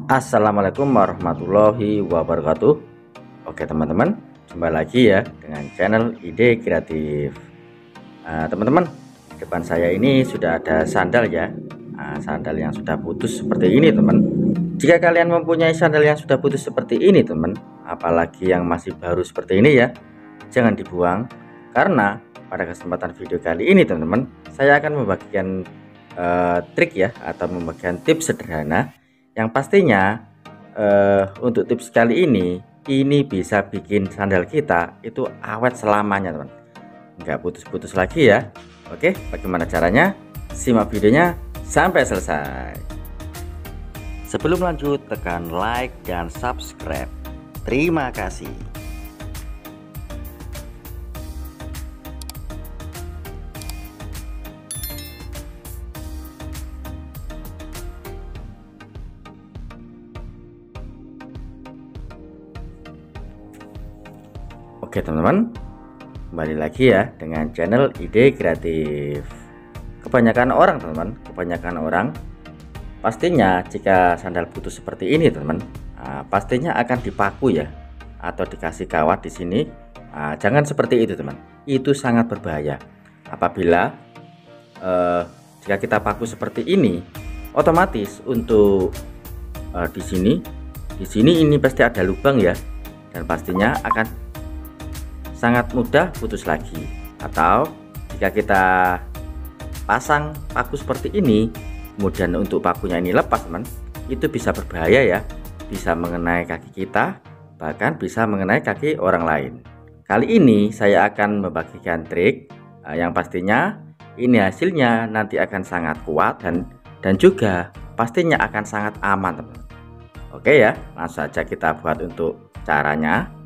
Assalamualaikum warahmatullahi wabarakatuh. Oke teman-teman, jumpa lagi ya dengan channel Ide Kreatif. Teman-teman, di depan saya ini sudah ada sandal ya. Sandal yang sudah putus seperti ini teman. Jika kalian mempunyai sandal yang sudah putus seperti ini teman, apalagi yang masih baru seperti ini ya, jangan dibuang. Karena pada kesempatan video kali ini teman-teman, saya akan membagikan trik ya, atau membagikan tips sederhana yang pastinya untuk tips kali ini bisa bikin sandal kita itu awet selamanya teman, nggak putus-putus lagi ya. Oke, bagaimana caranya? Simak videonya sampai selesai. Sebelum lanjut, tekan like dan subscribe. Terima kasih. Oke teman-teman, kembali lagi ya dengan channel Ide Kreatif. Kebanyakan orang pastinya jika sandal putus seperti ini teman, pastinya akan dipaku ya, atau dikasih kawat di sini. Jangan seperti itu teman, itu sangat berbahaya. Apabila jika kita paku seperti ini, otomatis untuk di sini ini pasti ada lubang ya, dan pastinya akan sangat mudah putus lagi. Atau jika kita pasang paku seperti ini, kemudian untuk pakunya ini lepas teman, itu bisa berbahaya ya, bisa mengenai kaki kita, bahkan bisa mengenai kaki orang lain. Kali ini saya akan membagikan trik yang pastinya ini hasilnya nanti akan sangat kuat dan juga pastinya akan sangat aman teman. Oke ya, langsung saja kita buat untuk caranya.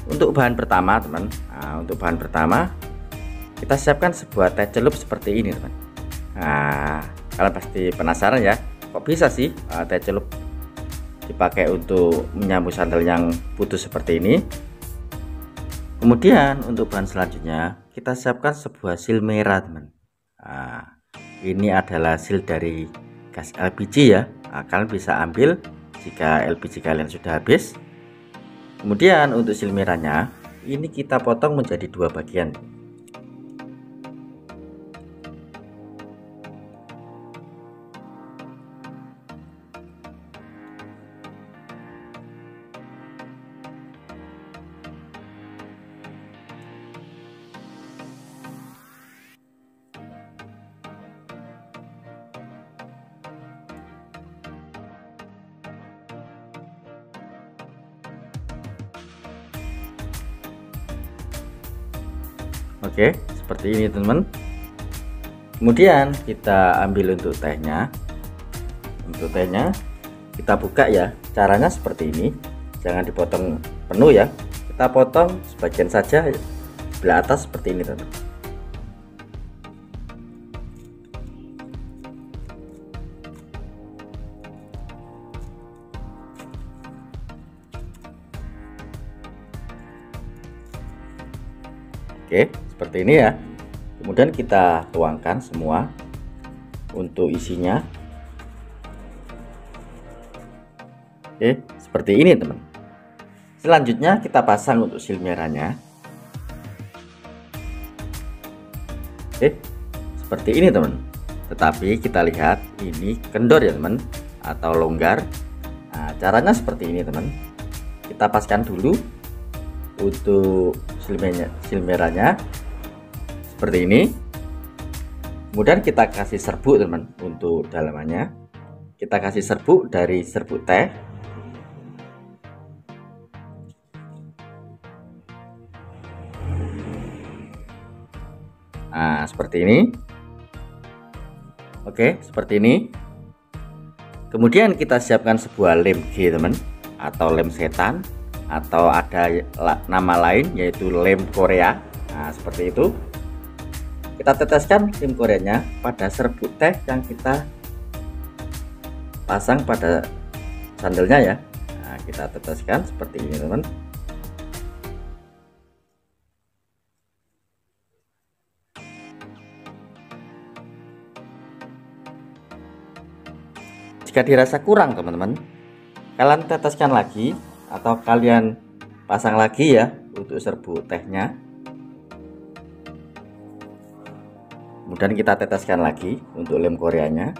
Untuk bahan pertama teman, untuk bahan pertama kita siapkan sebuah teh celup seperti ini teman. Kalian pasti penasaran ya, kok bisa sih teh celup dipakai untuk menyambung sandal yang putus seperti ini. Kemudian untuk bahan selanjutnya kita siapkan sebuah sil merah teman. Ini adalah sil dari gas LPG ya. Kalian bisa ambil jika LPG kalian sudah habis. Kemudian untuk sil merahnya ini kita potong menjadi dua bagian. Oke, seperti ini teman. Kemudian kita ambil untuk tehnya. Untuk tehnya kita buka ya. Caranya seperti ini. Jangan dipotong penuh ya. Kita potong sebagian saja sebelah atas seperti ini teman. Oke, seperti ini ya. Kemudian kita tuangkan semua untuk isinya. Oke, seperti ini teman. Selanjutnya kita pasang untuk sil merahnya. Oke, seperti ini teman. Tetapi kita lihat ini kendor ya teman, atau longgar. Caranya seperti ini teman. Kita paskan dulu untuk sil merahnya seperti ini. Kemudian kita kasih serbuk teman untuk dalamannya. Kita kasih serbuk dari serbuk teh. Seperti ini. Oke, seperti ini. Kemudian kita siapkan sebuah lem G teman, atau lem setan, atau ada nama lain yaitu lem Korea. Seperti itu. Kita teteskan lem Koreanya pada serbuk teh yang kita pasang pada sandalnya ya. Kita teteskan seperti ini teman. jika dirasa kurang teman-teman, kalian teteskan lagi atau kalian pasang lagi ya untuk serbuk tehnya. Kemudian kita teteskan lagi untuk lem koreanya.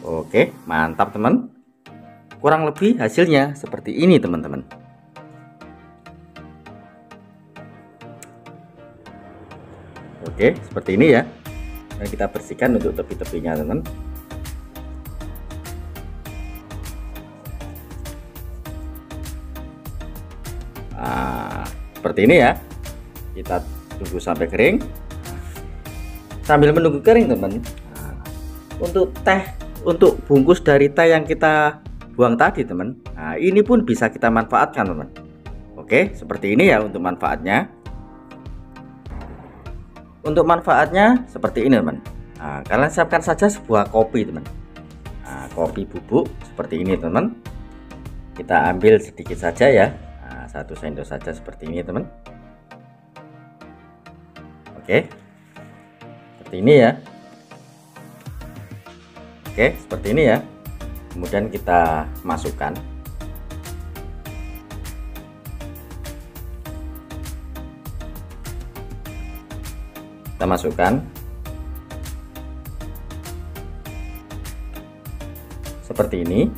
Oke, mantap teman. Kurang lebih hasilnya seperti ini teman-teman. Oke, seperti ini ya. Dan kita bersihkan untuk tepi-tepinya teman. Nah, seperti ini ya. Kita tunggu sampai kering. Sambil menunggu kering teman, untuk teh, untuk bungkus dari teh yang kita buang tadi teman, nah ini pun bisa kita manfaatkan teman. Oke, seperti ini ya untuk manfaatnya. Untuk manfaatnya seperti ini teman. Nah, kalian siapkan saja sebuah kopi teman. Nah, kopi bubuk seperti ini teman. Kita ambil sedikit saja ya. Nah, 1 sendok saja seperti ini teman. Oke, seperti ini ya. Oke, seperti ini ya. Kemudian kita masukkan. Kita masukkan. Seperti ini.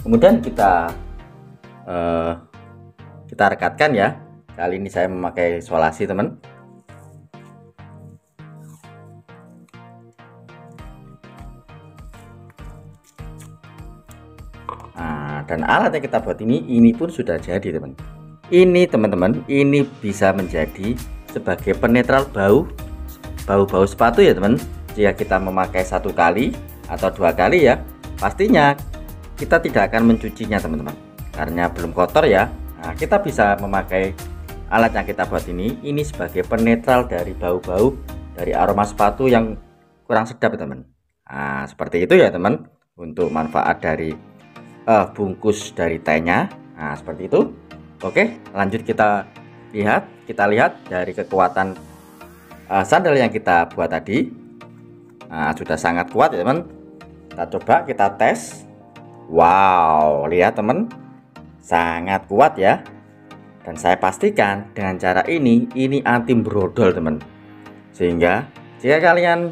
Kemudian kita rekatkan ya. Kali ini saya memakai solasi teman. Nah, dan alat yang kita buat ini pun sudah jadi teman. Ini teman-teman, ini bisa menjadi sebagai penetral bau sepatu ya teman. Jika kita memakai 1 kali atau 2 kali ya, pastinya kita tidak akan mencucinya teman-teman, karena belum kotor ya. Nah, kita bisa memakai alat yang kita buat ini sebagai penetral dari bau-bau, dari aroma sepatu yang kurang sedap teman. Nah, seperti itu ya teman, untuk manfaat dari bungkus dari tehnya. Nah, seperti itu. Oke, lanjut kita lihat dari kekuatan sandal yang kita buat tadi. Nah, sudah sangat kuat ya teman. Kita coba, kita tes. Wow, lihat teman, sangat kuat ya. Dan saya pastikan dengan cara ini anti brodol teman. Sehingga jika kalian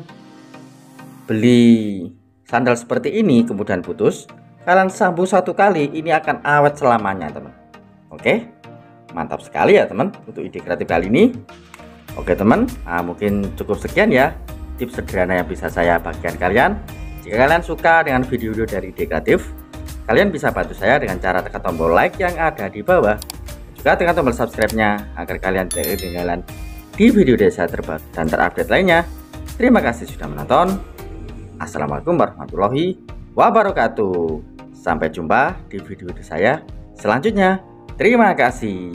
beli sandal seperti ini kemudian putus, kalian sambung 1 kali, ini akan awet selamanya teman. Oke, mantap sekali ya teman untuk ide kreatif kali ini. Oke teman, mungkin cukup sekian ya tips sederhana yang bisa saya bagikan kalian. Jika kalian suka dengan video-video dari ide kreatif, kalian bisa bantu saya dengan cara tekan tombol like yang ada di bawah, juga tekan tombol subscribe-nya agar kalian tidak ketinggalan di video dari saya terbaru dan terupdate lainnya. Terima kasih sudah menonton. Assalamualaikum warahmatullahi wabarakatuh. Sampai jumpa di video saya selanjutnya. Terima kasih.